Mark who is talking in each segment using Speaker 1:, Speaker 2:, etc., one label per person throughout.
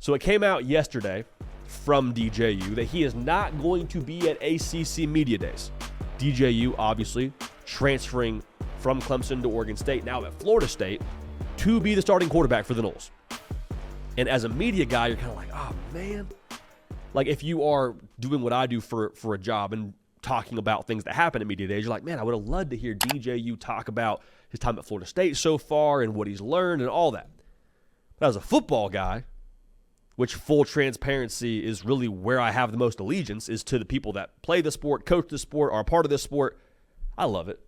Speaker 1: So it came out yesterday from DJU that he is not going to be at ACC Media Days. DJU obviously transferring from Clemson to Oregon State, now at Florida State, to be the starting quarterback for the Noles. And as a media guy, you're kind of like, oh, man. Like, if you are doing what I do for a job and talking about things that happen at media days, you're like, man, I would have loved to hear DJU talk about his time at Florida State so far and what he's learned and all that. But as a football guy, which full transparency is really where I have the most allegiance, is to the people that play the sport, coach the sport, are a part of this sport, I love it.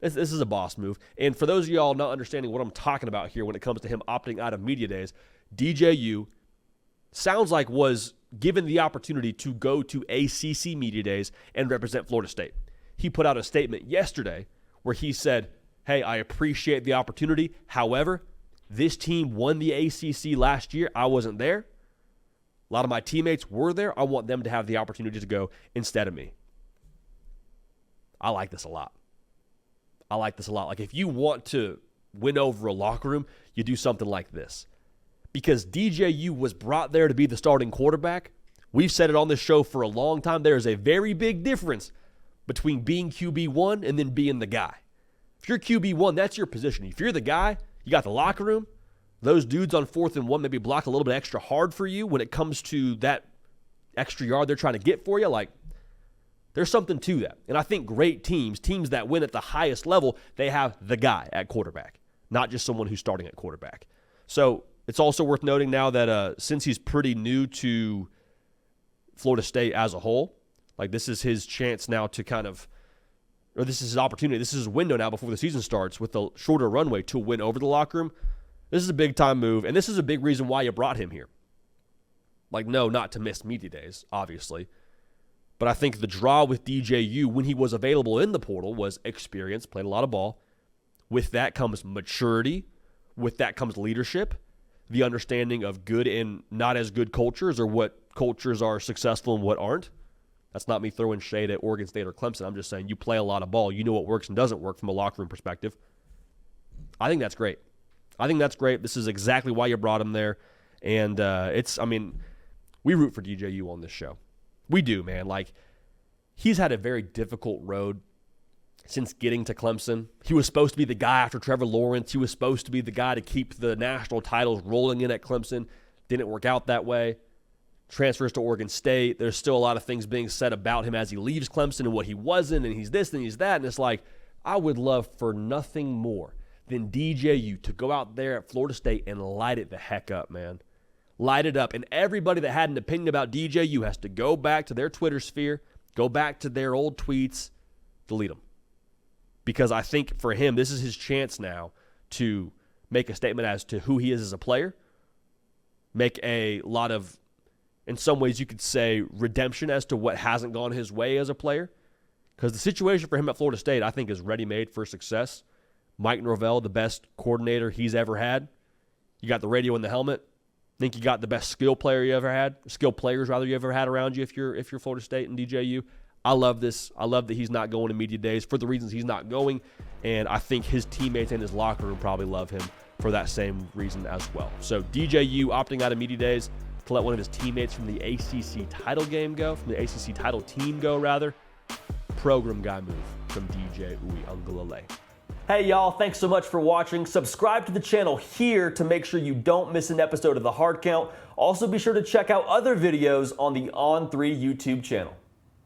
Speaker 1: This is a boss move. And for those of y'all not understanding what I'm talking about here when it comes to him opting out of media days, DJU sounds like was given the opportunity to go to ACC Media Days and represent Florida State. He put out a statement yesterday where he said, hey, I appreciate the opportunity. However, this team won the ACC last year. I wasn't there. A lot of my teammates were there. I want them to have the opportunity to go instead of me. I like this a lot. I like this a lot. Like, if you want to win over a locker room, you do something like this. Because DJU was brought there to be the starting quarterback. We've said it on this show for a long time. There is a very big difference between being QB1 and then being the guy. If you're QB1, that's your position. If you're the guy, you got the locker room. Those dudes on 4th and 1 maybe block a little bit extra hard for you when it comes to that extra yard they're trying to get for you. Like, there's something to that. And I think great teams that win at the highest level, they have the guy at quarterback, not just someone who's starting at quarterback. So it's also worth noting now that since he's pretty new to Florida State as a whole, like, this is his chance now to kind of, or this is his opportunity. This is his window now before the season starts with a shorter runway to win over the locker room. This is a big-time move, and this is a big reason why you brought him here. Like, no, not to miss media days, obviously. But I think the draw with DJU when he was available in the portal was experience, played a lot of ball. With that comes maturity. With that comes leadership. The understanding of good and not as good cultures, or what cultures are successful and what aren't. That's not me throwing shade at Oregon State or Clemson. I'm just saying you play a lot of ball. You know what works and doesn't work from a locker room perspective. I think that's great. This is exactly why you brought him there. And we root for DJU on this show. We do, man. Like, he's had a very difficult road since getting to Clemson. He was supposed to be the guy after Trevor Lawrence. He was supposed to be the guy to keep the national titles rolling in at Clemson. Didn't work out that way. Transfers to Oregon State. There's still a lot of things being said about him as he leaves Clemson and what he wasn't, and he's this and he's that. And it's like, I would love for nothing more than DJU to go out there at Florida State and light it the heck up, man. Light it up. And everybody that had an opinion about DJU has to go back to their Twitter sphere, go back to their old tweets, delete them. Because I think for him, this is his chance now to make a statement as to who he is as a player, make a lot of, in some ways you could say, redemption as to what hasn't gone his way as a player. Because the situation for him at Florida State, I think, is ready-made for success. Mike Norvell, the best coordinator he's ever had. You got the radio in the helmet. I think you got the best skill players you ever had around you if you're Florida State and DJU. I love this. I love that he's not going to media days for the reasons he's not going, and I think his teammates in his locker room probably love him for that same reason as well. So DJU opting out of media days to let one of his teammates from the ACC title game go, from the ACC title team go, rather. Program guy move from DJ Uiagalelei. Hey y'all, thanks so much for watching. Subscribe to the channel here to make sure you don't miss an episode of The Hard Count. Also be sure to check out other videos on the On3 YouTube channel.